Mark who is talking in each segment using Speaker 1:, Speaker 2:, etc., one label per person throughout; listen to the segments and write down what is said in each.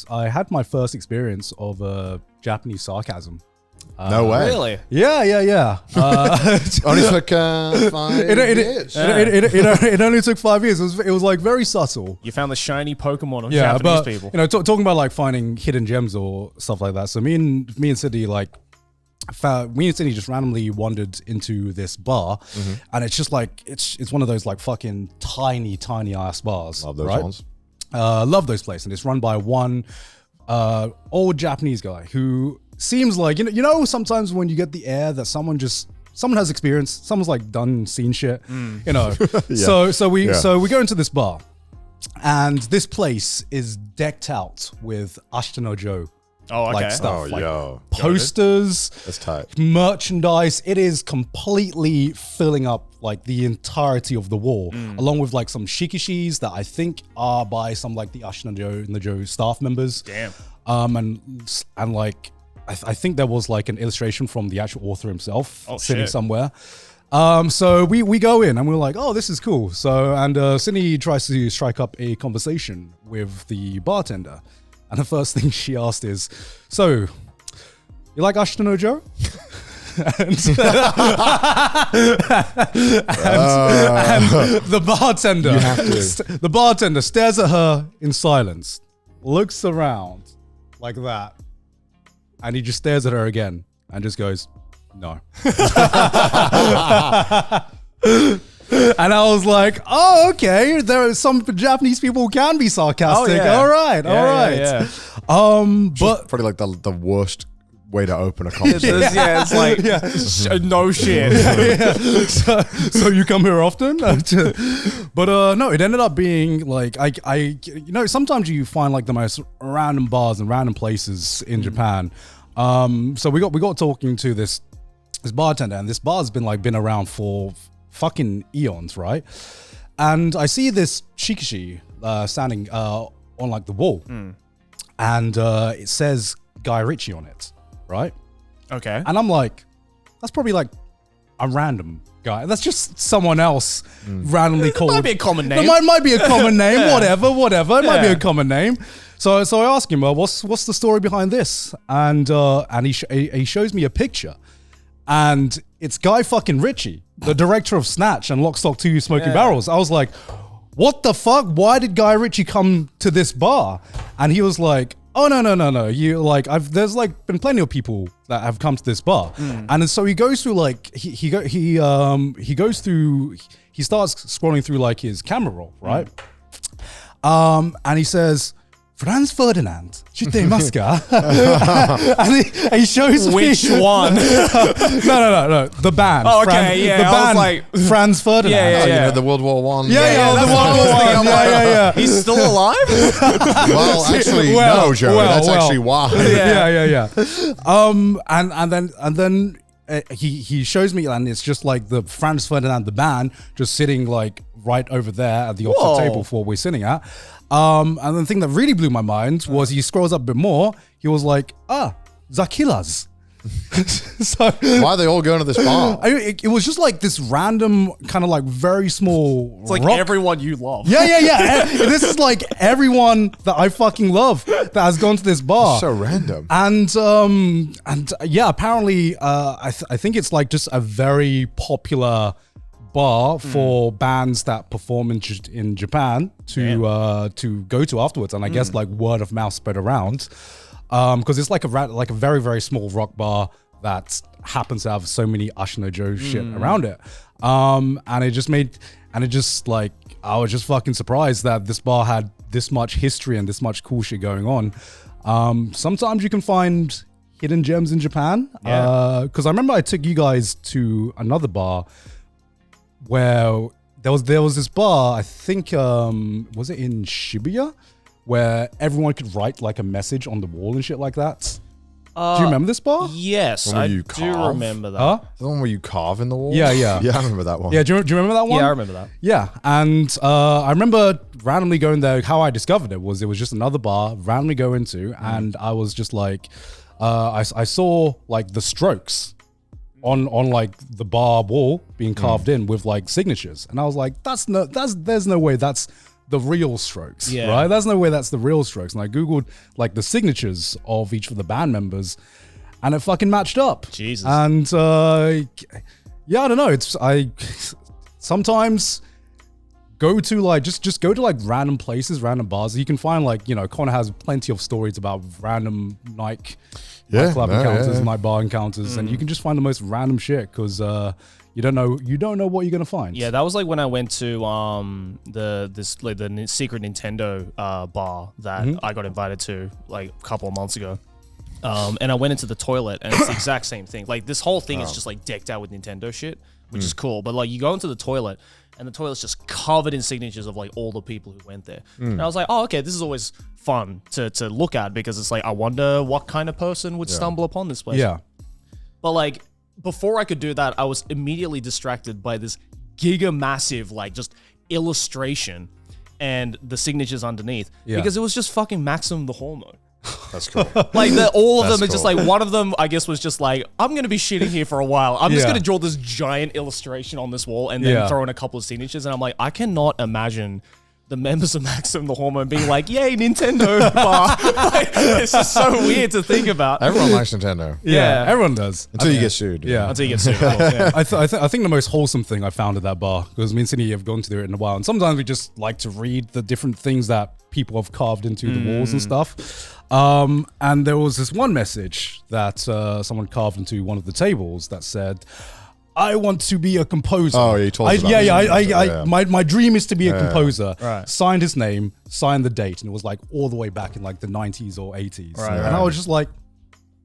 Speaker 1: I had my first experience of Japanese sarcasm.
Speaker 2: No way.
Speaker 3: Really?
Speaker 1: Yeah.
Speaker 2: Only took 5 years.
Speaker 1: It only took 5 years. It was like very subtle.
Speaker 3: You found the shiny Pokemon of Japanese people.
Speaker 1: You know, talking about like finding hidden gems or stuff like that. So me and Sydney just randomly wandered into this bar, and it's just like it's one of those like fucking tiny ass bars.
Speaker 2: Love those ones.
Speaker 1: Love those places, and it's run by one old Japanese guy who seems like you know sometimes when you get the air that someone has experience, someone's like seen shit, you know.
Speaker 2: Yeah.
Speaker 1: So we go into this bar, and this place is decked out with Ashita no Joe.
Speaker 3: Oh, okay.
Speaker 1: Like stuff,
Speaker 2: yo.
Speaker 1: Posters,
Speaker 2: That's tight.
Speaker 1: merchandise. It is completely filling up like the entirety of the wall, along with like some shikishis that I think are by some like the Ashita no Joe staff members.
Speaker 3: Damn.
Speaker 1: And like I think there was like an illustration from the actual author himself sitting somewhere. So we go in and we're like, oh, this is cool. So and Sydney tries to strike up a conversation with the bartender. And the first thing she asked is, so, you like Ashita no Joe? and the bartender stares at her in silence, looks around like that, and he just stares at her again and just goes, no. And I was like, oh, okay. There are some Japanese people who can be sarcastic.
Speaker 3: Oh, yeah.
Speaker 1: All right.
Speaker 3: Yeah.
Speaker 1: But
Speaker 2: Probably like the worst way to open a conversation.
Speaker 3: It's like no shit.
Speaker 1: So you come here often? But no, it ended up being like I sometimes you find like the most random bars and random places in Japan. So we got talking to this bartender, and this bar's been around for fucking eons, right? And I see this shikishi standing on like the wall, and it says Guy Ritchie on it, right?
Speaker 3: Okay.
Speaker 1: And I'm like, that's probably like a random guy. That's just someone else randomly called.
Speaker 3: Might be a common name.
Speaker 1: It might be a common name. Whatever. It might be a common name. So I ask him, well, what's the story behind this? And he shows me a picture. And it's Guy fucking Ritchie, the director of Snatch and Lock, Stock 2 Smoking Barrels. I was like, what the fuck? Why did Guy Ritchie come to this bar? And he was like, oh, no. You like, there's like been plenty of people that have come to this bar. And so he goes through like, he starts scrolling through like his camera roll, right? And he says, Franz Ferdinand, 知っていますか? and he shows me
Speaker 3: which one?
Speaker 1: No, the band.
Speaker 3: Oh, okay, yeah.
Speaker 1: The band,
Speaker 3: I was like,
Speaker 1: Franz Ferdinand.
Speaker 3: Yeah.
Speaker 2: You know, the World War One.
Speaker 1: Yeah, the World War One. Yeah.
Speaker 3: He's still alive?
Speaker 2: Well, actually, no, Joe. That's actually why.
Speaker 1: Yeah. And then he shows me, and it's just like the Franz Ferdinand, the band, just sitting like right over there at the opposite table for what we're sitting at. And the thing that really blew my mind was he scrolls up a bit more. He was like, the Killers. So
Speaker 2: why are they all going to this bar?
Speaker 1: It was just like this random kind of like very small.
Speaker 3: It's like
Speaker 1: rock.
Speaker 3: everyone you love.
Speaker 1: Yeah. This is like everyone that I fucking love that has gone to this bar.
Speaker 2: So random.
Speaker 1: And yeah, apparently, I think it's like just a very popular bar for bands that perform in Japan to go to afterwards, and I guess like word of mouth spread around, because it's like a very very small rock bar that happens to have so many Ashita no Joe shit around it, and it just like I was just fucking surprised that this bar had this much history and this much cool shit going on. Sometimes you can find hidden gems in Japan, because I remember I took you guys to another bar where there was this bar, I think, was it in Shibuya, where everyone could write like a message on the wall and shit like that. Do you remember this bar?
Speaker 3: Yes, I do remember that.
Speaker 1: Huh?
Speaker 2: The one where you carve in the wall?
Speaker 1: Yeah.
Speaker 2: Yeah, I remember that one.
Speaker 1: Yeah, do you remember that one?
Speaker 3: Yeah, I remember that.
Speaker 1: Yeah, and I remember randomly going there. How I discovered it was just another bar, randomly go into, and I was just like, I saw like the Strokes on like the bar wall being carved in with like signatures, and I was like, there's no way that's the real Strokes,
Speaker 3: Yeah.
Speaker 1: right? There's no way that's the real Strokes. And I Googled like the signatures of each of the band members and it fucking matched up.
Speaker 3: Jesus.
Speaker 1: And yeah, I don't know. I sometimes go to like, just go to like random places, random bars. You can find like, Connor has plenty of stories about random nightclub encounters, night bar encounters, and you can just find the most random shit because you don't know what you're gonna find.
Speaker 3: Yeah, that was like when I went to the secret Nintendo bar that I got invited to like a couple of months ago. And I went into the toilet and it's the exact same thing. Like this whole thing is just like decked out with Nintendo shit, which is cool. But like you go into the toilet and the toilet's just covered in signatures of like all the people who went there. And I was like, oh, okay, this is always fun to look at because it's like, I wonder what kind of person would stumble upon this place.
Speaker 1: Yeah.
Speaker 3: But like before I could do that, I was immediately distracted by this giga massive like just illustration and the signatures underneath because it was just fucking Maxim the Hormone.
Speaker 2: That's cool.
Speaker 3: Like all of them are
Speaker 2: cool.
Speaker 3: just like, one of them I guess was just like, I'm going to be shitting here for a while. I'm just going to draw this giant illustration on this wall and then throw in a couple of signatures. And I'm like, I cannot imagine the members of Maxim the Hormone being like, yay, Nintendo bar. Like, it's just so weird to think about.
Speaker 2: Everyone likes Nintendo.
Speaker 1: Yeah, everyone does.
Speaker 2: Until you get sued.
Speaker 1: Yeah.
Speaker 3: Until you get sued. Yeah.
Speaker 1: I think the most wholesome thing I found at that bar, because me and Cindy have gone to it in a while, and sometimes we just like to read the different things that people have carved into the walls and stuff. And there was this one message that someone carved into one of the tables that said, I want to be a composer.
Speaker 2: Oh, yeah, you told us about this.
Speaker 1: My dream is to be a composer.
Speaker 3: Right.
Speaker 1: Signed his name, signed the date, and it was like all the way back in like the 90s or 80s.
Speaker 3: Right,
Speaker 1: And I was just like,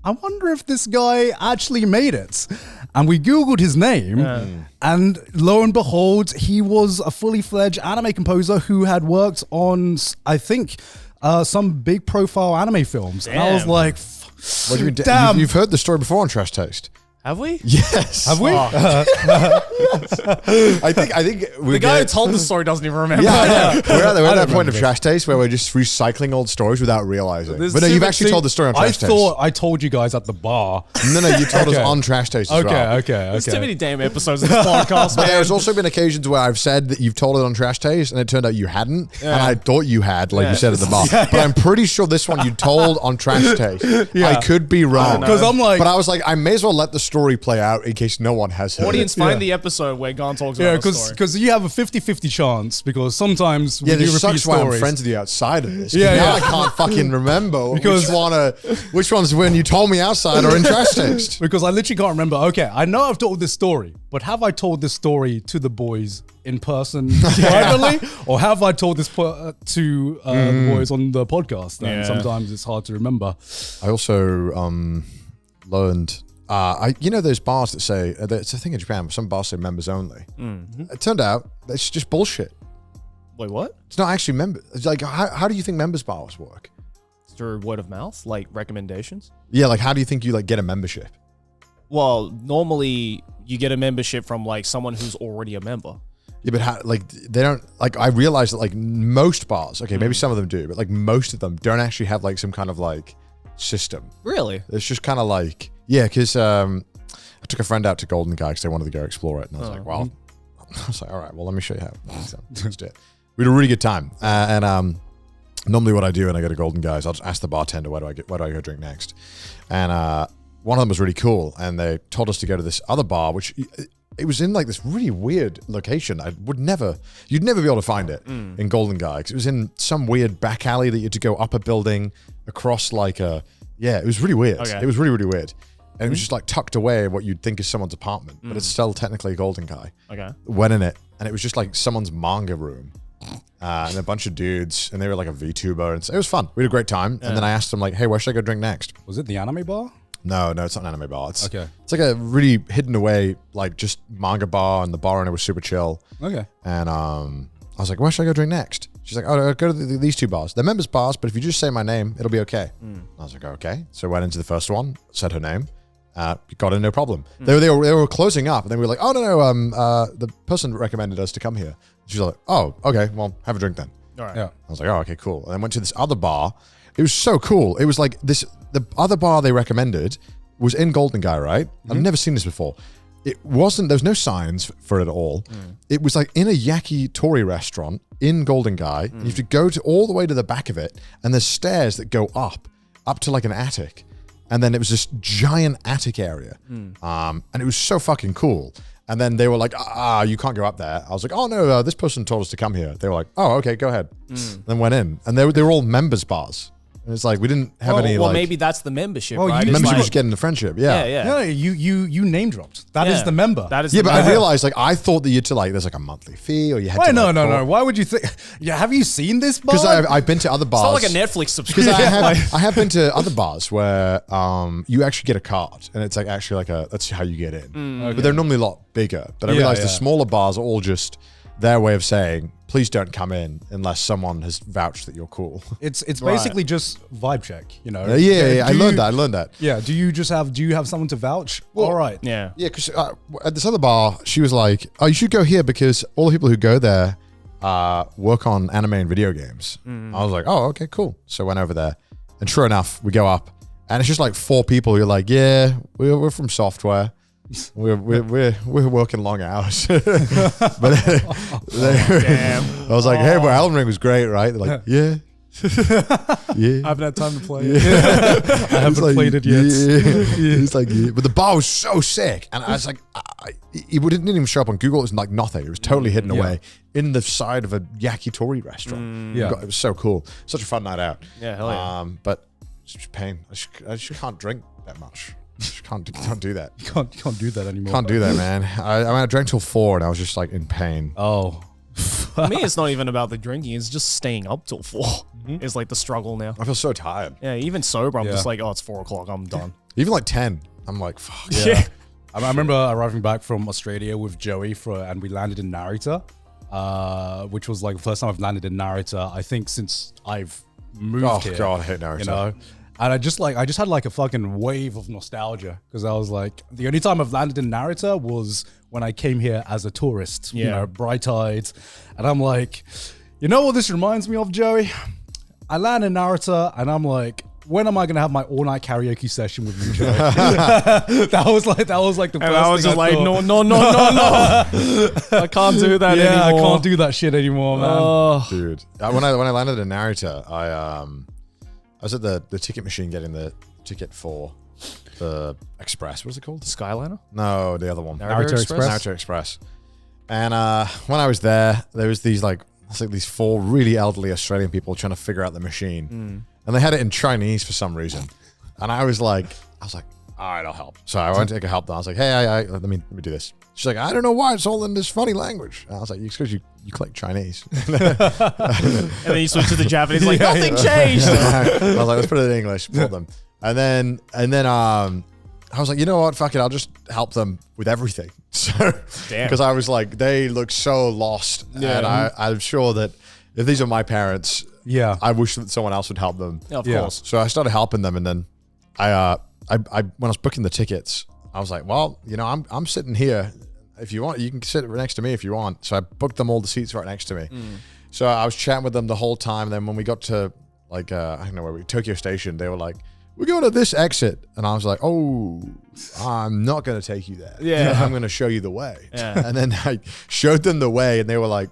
Speaker 1: I wonder if this guy actually made it. And we Googled his name, and lo and behold, he was a fully fledged anime composer who had worked on, I think, some big profile anime films. And I was like,
Speaker 2: What do you mean?
Speaker 1: damn.
Speaker 2: You've heard the story before on Trash Taste.
Speaker 3: Have we?
Speaker 2: Yes.
Speaker 1: Have we?
Speaker 2: I think
Speaker 3: The guy who told the story doesn't even remember.
Speaker 2: Yeah, we're at that point
Speaker 1: remember
Speaker 2: of Trash Taste where we're just recycling old stories without realizing.
Speaker 3: There's
Speaker 2: But no, you've
Speaker 3: super-
Speaker 2: actually told the story on
Speaker 1: I
Speaker 2: Trash Taste.
Speaker 1: thought I told you guys at the bar.
Speaker 2: No, you told us on Trash Taste as well.
Speaker 1: Okay.
Speaker 3: There's too many damn episodes of this podcast,
Speaker 2: But
Speaker 3: man.
Speaker 2: there's also been occasions where I've said that you've told it on Trash Taste, and it turned out you hadn't, and I thought you had, like you said at the bar. But I'm pretty sure this one you told on Trash Taste. I could be wrong.
Speaker 1: Because I'm like,
Speaker 2: But I was like, I may as well let the story play out in case no one has heard
Speaker 3: Audience,
Speaker 2: it.
Speaker 3: find the episode where Gon talks about the story.
Speaker 1: because you have a 50-50 chance, because sometimes
Speaker 2: Yeah,
Speaker 1: when you
Speaker 2: this
Speaker 1: repeat
Speaker 2: sucks why I'm
Speaker 1: stories,
Speaker 2: friends with you outside of this.
Speaker 1: Yeah,
Speaker 2: Now
Speaker 1: yeah.
Speaker 2: I can't fucking remember
Speaker 1: Because-
Speaker 2: which one's when you told me outside or in Trash Taste.
Speaker 1: because I literally can't remember. Okay, I know I've told this story, but have I told this story to the boys in person privately, or have I told this to the boys on the podcast? And sometimes it's hard to remember.
Speaker 2: I also learned, you know those bars that say, it's a thing in Japan, some bars say members only. It turned out it's just bullshit.
Speaker 3: Wait, what?
Speaker 2: It's not actually members. It's like, how do you think members bars work?
Speaker 3: Through word of mouth, like recommendations?
Speaker 2: Yeah, like how do you think you like get a membership?
Speaker 3: Well, normally you get a membership from like someone who's already a member.
Speaker 2: Yeah, but how, like they don't, like I realized that like most bars, okay, maybe some of them do, but like most of them don't actually have like some kind of like system.
Speaker 3: Really?
Speaker 2: It's just kind of like, yeah, because I took a friend out to Golden Guy because they wanted to go explore it, and I was like, well, I was like, all right, well, let me show you how. So, let's do it. We had a really good time, and normally what I do when I go to Golden Guy is I'll just ask the bartender where do I go drink next, and one of them was really cool, and they told us to go to this other bar, which it was in like this really weird location. You'd never be able to find it in Golden Guy because it was in some weird back alley that you had to go up a building across like it was really weird.
Speaker 3: Okay.
Speaker 2: It was really, really weird. And it was just like tucked away in what you'd think is someone's apartment, but it's still technically a Golden Guy.
Speaker 3: Okay.
Speaker 2: Went in it, and it was just like someone's manga room. And a bunch of dudes, and they were like a VTuber, and so it was fun. We had a great time. And then I asked them like, hey, where should I go drink next?
Speaker 1: Was it the anime bar?
Speaker 2: No, it's not an anime bar. It's
Speaker 1: Okay.
Speaker 2: It's like a really hidden away, like just manga bar, and the bar owner was super chill.
Speaker 1: Okay.
Speaker 2: And I was like, where should I go drink next? She's like, oh, go to these two bars. They're members bars, but if you just say my name, it'll be okay. I was like, okay. So I went into the first one, said her name, got in no problem. They were closing up, and then we were like, oh no, the person recommended us to come here. She's like, oh, okay, well, have a drink then.
Speaker 3: All right.
Speaker 1: Yeah.
Speaker 2: I was like, oh, okay, cool. And then went to this other bar. It was so cool. It was like the other bar they recommended was in Golden Guy, right? I've never seen this before. it wasn't, there's no signs for it at all. It was like in a yakitori restaurant in Golden Guy. You have to go all the way to the back of it, and there's stairs that go up to like an attic. And then it was this giant attic area. And it was so fucking cool. And then they were like, you can't go up there. I was like, oh no, this person told us to come here. They were like, oh, okay, go ahead. Then went in. And they were all members bars. And it's like, we didn't have any
Speaker 3: well,
Speaker 2: like...
Speaker 3: maybe that's the membership,
Speaker 1: Oh,
Speaker 3: right?
Speaker 1: you-
Speaker 2: membership
Speaker 3: It's
Speaker 2: was
Speaker 3: like-
Speaker 2: getting the friendship, yeah.
Speaker 3: Yeah.
Speaker 1: No, you name dropped. That is
Speaker 3: Yeah.
Speaker 1: the member.
Speaker 3: That is
Speaker 2: Yeah,
Speaker 3: the
Speaker 2: but I
Speaker 3: member.
Speaker 2: realized, like, I thought that you had to, like, there's like a monthly fee or you had
Speaker 1: Wait,
Speaker 2: to...
Speaker 1: no,
Speaker 2: like,
Speaker 1: no,
Speaker 2: call-
Speaker 1: no. Why would you think? Yeah, have you seen this bar?
Speaker 2: Because I've been to other bars.
Speaker 3: It's not like a Netflix
Speaker 2: Because
Speaker 3: subscription.
Speaker 2: I have been to other bars where you actually get a card, and it's like actually like that's how you get in. But they're normally a lot bigger. But I realized the smaller bars are all just their way of saying, please don't come in unless someone has vouched that you're cool.
Speaker 1: It's basically just vibe check, you know.
Speaker 2: Yeah, I
Speaker 1: Do
Speaker 2: learned
Speaker 1: you-
Speaker 2: that. I learned that.
Speaker 1: Yeah. Do you have someone to vouch? All right.
Speaker 3: Yeah.
Speaker 2: Yeah, because at this other bar, she was like, "Oh, you should go here because all the people who go there work on anime and video games." I was like, "Oh, okay, cool." So I went over there, and sure enough, we go up, and it's just like 4 people who are like, "Yeah, we're from software. We're working long hours." But
Speaker 3: Damn.
Speaker 2: I was like, "Hey, but Elden Ring was great, right?" They're like, "Yeah." Yeah.
Speaker 1: I haven't had time to play it. I haven't
Speaker 2: like,
Speaker 1: played it yet.
Speaker 2: Yeah. It's like, yeah. But the bar was so sick. And I was like, it didn't even show up on Google. It was like nothing. It was totally hidden away in the side of a yakitori restaurant.
Speaker 1: Yeah.
Speaker 2: It was so cool. Such a fun night out.
Speaker 3: Yeah, hell yeah.
Speaker 2: But it's just pain. I just can't drink that much. I just can't do that.
Speaker 1: You can't do that anymore.
Speaker 2: Can't do that, man. I drank till 4 and I was just like in pain.
Speaker 1: Oh.
Speaker 3: For me, it's not even about the drinking. It's just staying up till 4. It's like the struggle now.
Speaker 2: I feel so tired.
Speaker 3: Yeah, even sober, I'm
Speaker 1: Yeah.
Speaker 3: just like, oh, it's 4 o'clock. I'm done.
Speaker 2: Even like 10. I'm like, fuck.
Speaker 1: Yeah. I remember arriving back from Australia with Joey and we landed in Narita, which was like the first time I've landed in Narita, I think, since I've moved
Speaker 2: Oh,
Speaker 1: here.
Speaker 2: God, I hate Narita.
Speaker 1: You know? And I just had like a fucking wave of nostalgia because I was like, the only time I've landed in Narita was when I came here as a tourist, you
Speaker 3: Yeah.
Speaker 1: know, bright-eyed. And I'm like, you know what this reminds me of, Joey? I land in Narita and I'm like, when am I gonna have my all-night karaoke session with you, Joey? that was like the first
Speaker 3: And I was
Speaker 1: thing
Speaker 3: just like,
Speaker 1: thought.
Speaker 3: no. I can't do that anymore.
Speaker 1: Yeah, I can't do that shit anymore, man.
Speaker 3: Oh,
Speaker 2: Dude, when I landed in Narita, I was at the ticket machine getting the ticket for the Express. What is it called?
Speaker 3: Skyliner?
Speaker 2: No, the other one.
Speaker 1: Narita Express?
Speaker 2: Narita Express. And when I was there was these these 4 really elderly Australian people trying to figure out the machine, and they had it in Chinese for some reason. And I was like, all right, I'll help. So I went to help them. I was like, hey, let me do this. She's like, I don't know why it's all in this funny language. And I was like, it's because you click Chinese.
Speaker 3: And then you switch to the Japanese, like, nothing changed.
Speaker 2: I was like, let's put it in English. Pull them. And then I was like, you know what? Fuck it. I'll just help them with everything. So,
Speaker 3: Damn.
Speaker 2: because I was like, they look so lost.
Speaker 3: Yeah.
Speaker 2: And I'm sure that if these are my parents,
Speaker 1: Yeah.
Speaker 2: I wish that someone else would help them.
Speaker 3: Yeah, of
Speaker 1: Yeah.
Speaker 3: course.
Speaker 2: So I started helping them. And then I when I was booking the tickets, I was like, well, you know, I'm sitting here. If you want, you can sit right next to me if you want. So I booked them all the seats right next to me. So I was chatting with them the whole time. Then when we got to I don't know where Tokyo Station, they were like, we're going to this exit. And I was like, oh, I'm not going to take you there.
Speaker 3: Yeah.
Speaker 2: I'm going to show you the way.
Speaker 3: Yeah.
Speaker 2: And then I showed them the way and they were like,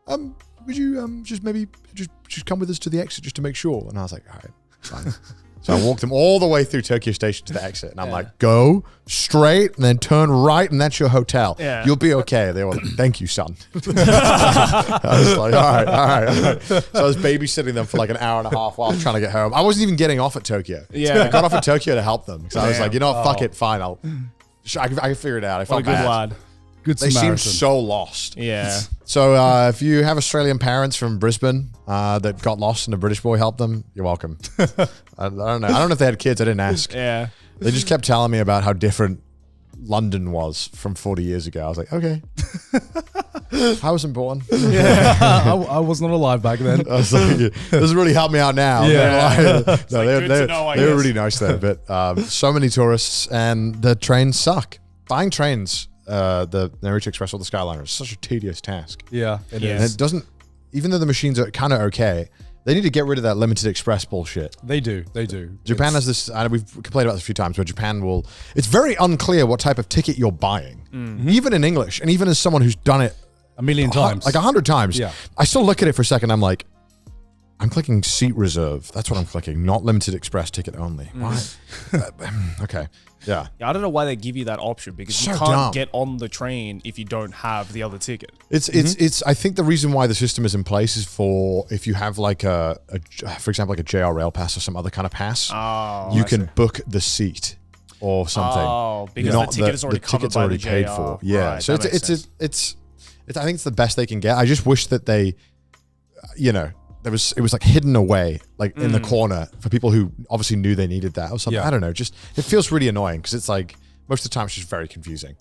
Speaker 2: would you just maybe just come with us to the exit just to make sure? And I was like, all right, fine. So I walked them all the way through Tokyo Station to the exit. And I'm like, go straight and then turn right and that's your hotel.
Speaker 3: Yeah.
Speaker 2: You'll be okay. They were like, thank you, son. I was like, all right. So I was babysitting them for like an hour and a half while I was trying to get home. I wasn't even getting off at Tokyo.
Speaker 3: Yeah.
Speaker 2: I got off at Tokyo to help them. Because I was
Speaker 3: Damn.
Speaker 2: like, you know what, fuck it, fine. I can figure it out. I
Speaker 3: What
Speaker 2: felt
Speaker 3: a good
Speaker 2: bad.
Speaker 3: lad.
Speaker 1: Good
Speaker 2: They
Speaker 1: Samaritan.
Speaker 2: seemed so lost.
Speaker 3: Yeah.
Speaker 2: So if you have Australian parents from Brisbane that got lost and a British boy helped them, you're welcome. I don't know. I don't know if they had kids. I didn't ask.
Speaker 3: Yeah.
Speaker 2: They just kept telling me about how different London was from 40 years ago. I was like, okay. I wasn't born.
Speaker 1: I was not alive back then.
Speaker 2: I was like, this really helped me out now.
Speaker 1: Yeah.
Speaker 2: No,
Speaker 3: good to know, I
Speaker 2: they were
Speaker 3: guess.
Speaker 2: really nice there. But so many tourists and the trains suck. Buying trains, the Narita Express or the Skyliner is such a tedious task.
Speaker 1: Yeah, it
Speaker 3: Yeah.
Speaker 1: is.
Speaker 2: And it doesn't, even though the machines are kind of okay, They need to get rid of that limited express bullshit.
Speaker 1: They do.
Speaker 2: Japan has this, and we've complained about this a few times, where Japan will, it's very unclear what type of ticket you're buying, even in English, and even as someone who's done it
Speaker 1: a million times,
Speaker 2: like 100 times.
Speaker 1: Yeah.
Speaker 2: I still look at it for a second. I'm like, I'm clicking seat reserve. That's what I'm clicking, not limited express ticket only. Why? Okay. Yeah.
Speaker 3: I don't know why they give you that option, because
Speaker 2: So
Speaker 3: you can't
Speaker 2: dumb.
Speaker 3: get on the train if you don't have the other ticket.
Speaker 2: It's. I think the reason why the system is in place is for if you have like for example, like a JR Rail pass or some other kind of pass, you can book the seat or something.
Speaker 3: Oh, because
Speaker 2: not
Speaker 3: the ticket is already covered
Speaker 2: ticket's
Speaker 3: by
Speaker 2: already
Speaker 3: the
Speaker 2: paid
Speaker 3: JR.
Speaker 2: for. Yeah.
Speaker 3: Right,
Speaker 2: So
Speaker 3: that makes sense.
Speaker 2: it's. I think it's the best they can get. I just wish that they, it was like hidden away, like in the corner for people who obviously knew they needed that or something.
Speaker 1: Yeah.
Speaker 2: I don't know. Just it feels really annoying because it's like most of the time it's just very confusing.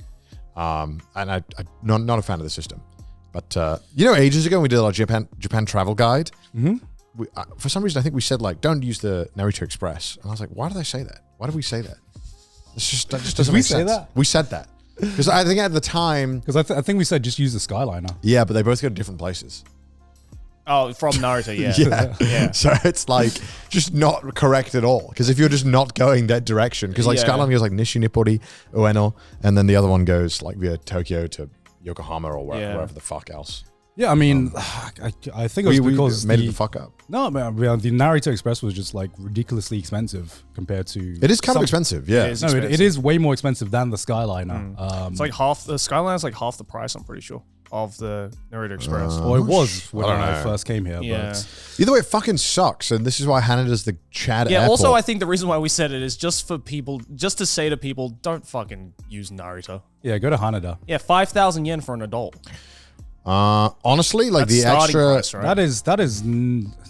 Speaker 2: And I'm not a fan of the system. But ages ago we did our Japan travel guide. We, for some reason I think we said like don't use the Narita Express, and I was like, why did I say that? Why did we say that? That just doesn't
Speaker 1: we
Speaker 2: make
Speaker 1: say
Speaker 2: sense.
Speaker 1: that?
Speaker 2: We said that because I think at the time,
Speaker 1: Because I think we said just use the Skyliner.
Speaker 2: yeah, but they both go to different places.
Speaker 3: Oh, from Narita, yeah.
Speaker 2: Yeah. So it's like just not correct at all. Because if you're just not going that direction, because like
Speaker 3: Yeah.
Speaker 2: Skyline goes like Nishi Nippori, Ueno, and then the other one goes like via Tokyo to Yokohama or wherever the fuck else.
Speaker 1: Yeah, I mean, I think it was because
Speaker 2: made it the fuck up.
Speaker 1: No, man, the Narita Express was just like ridiculously expensive compared to.
Speaker 2: It is kind of expensive, yeah.
Speaker 3: It is.
Speaker 1: No, it
Speaker 3: expensive.
Speaker 1: is way more expensive than the Skyliner.
Speaker 3: It's like the Skyline's like half the price, I'm pretty sure, of the Narita Express.
Speaker 1: Well, it was when
Speaker 2: I don't
Speaker 1: I
Speaker 2: know.
Speaker 1: first came here.
Speaker 3: Yeah.
Speaker 1: But
Speaker 2: Either way, it fucking sucks, and this is why Haneda's the Chad
Speaker 3: Yeah,
Speaker 2: airport.
Speaker 3: also I think the reason why we said it is just for people, just to say to people, don't fucking use Narita.
Speaker 1: yeah, go to Haneda.
Speaker 3: Yeah, 5,000 yen for an adult.
Speaker 2: honestly, like
Speaker 3: That's
Speaker 2: the
Speaker 3: starting
Speaker 2: extra.
Speaker 3: price, right?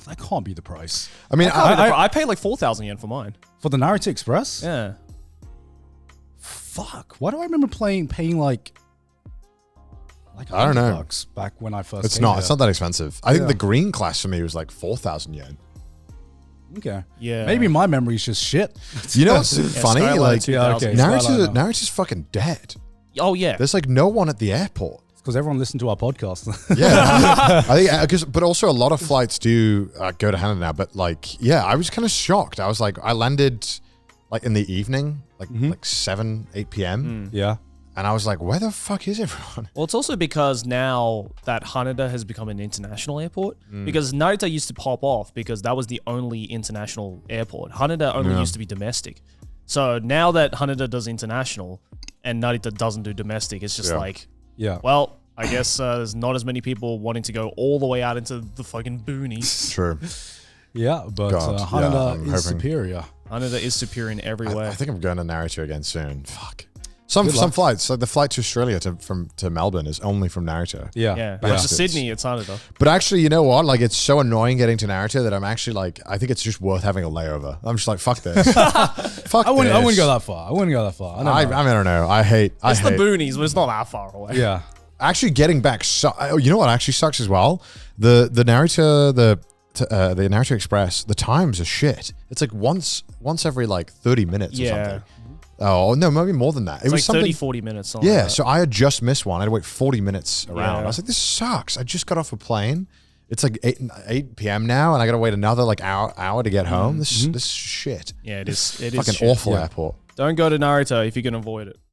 Speaker 1: That can't be the price
Speaker 2: I mean,
Speaker 3: I paid like 4,000 yen for mine.
Speaker 1: for the Narita Express.
Speaker 3: Yeah.
Speaker 1: Fuck. Why do I remember paying like
Speaker 2: I don't know.
Speaker 1: $100 back when I first?
Speaker 2: it's
Speaker 1: came
Speaker 2: not.
Speaker 1: here?
Speaker 2: It's not that expensive. I think
Speaker 1: Yeah.
Speaker 2: the green class for me was like 4,000 yen.
Speaker 1: Okay.
Speaker 3: Yeah.
Speaker 1: Maybe my memory's just shit.
Speaker 2: You know what's funny?
Speaker 3: Skyline
Speaker 2: Like
Speaker 3: 2000.
Speaker 1: Yeah,
Speaker 2: Narita's,
Speaker 1: Skyliner.
Speaker 2: Narita's fucking dead.
Speaker 3: Oh yeah.
Speaker 2: There's like no one at the airport.
Speaker 1: Because everyone listened to our podcast.
Speaker 2: Yeah, I think but also a lot of flights do go to Haneda now. But like, yeah, I was kind of shocked. I was like, I landed like in the evening, like 7, 8 p.m.
Speaker 1: Yeah.
Speaker 2: And I was like, where the fuck is everyone?
Speaker 3: Well, it's also because now that Haneda has become an international airport, because Narita used to pop off because that was the only international airport. Haneda only used to be domestic. So now that Haneda does international and Narita doesn't do domestic, it's just like,
Speaker 1: Yeah.
Speaker 3: well, I guess there's not as many people wanting to go all the way out into the fucking boonies.
Speaker 2: True.
Speaker 1: Yeah, but
Speaker 2: God,
Speaker 1: Haneda
Speaker 2: I'm
Speaker 1: is
Speaker 2: hoping-
Speaker 1: superior.
Speaker 3: Haneda is superior in every way.
Speaker 2: I think I'm going to Narita again soon. Fuck. Some flights, like the flight to Australia to Melbourne is only from Narita.
Speaker 1: Yeah.
Speaker 3: yeah, but to
Speaker 2: Bastards.
Speaker 3: Sydney, it's Haneda.
Speaker 2: But actually, you know what? Like, it's so annoying getting to Narita that I'm actually like, I think it's just worth having a layover. I'm just like, fuck this. Fuck
Speaker 1: I wouldn't
Speaker 2: this.
Speaker 1: go that far. I wouldn't go that far. I don't know.
Speaker 2: I mean, I don't know. I hate.
Speaker 3: It's the boonies, but it's not that far away.
Speaker 1: Yeah.
Speaker 2: Actually, getting back. You know what actually sucks as well? The Narita the Narita Express. The times are shit. It's like once every like 30 minutes or something. Oh no, maybe more than that.
Speaker 3: It's like
Speaker 2: something.
Speaker 3: 30, 40 minutes. Something
Speaker 2: Yeah,
Speaker 3: like that.
Speaker 2: so I had just missed one. I had to wait 40 minutes around.
Speaker 3: Yeah.
Speaker 2: I was like, this sucks. I just got off a plane. It's like 8 p.m. now, and I got to wait another like hour to get home. This is shit.
Speaker 3: Yeah, it is. It is
Speaker 2: Fucking
Speaker 3: shit.
Speaker 2: awful airport.
Speaker 3: Don't go to Narita if you can avoid it.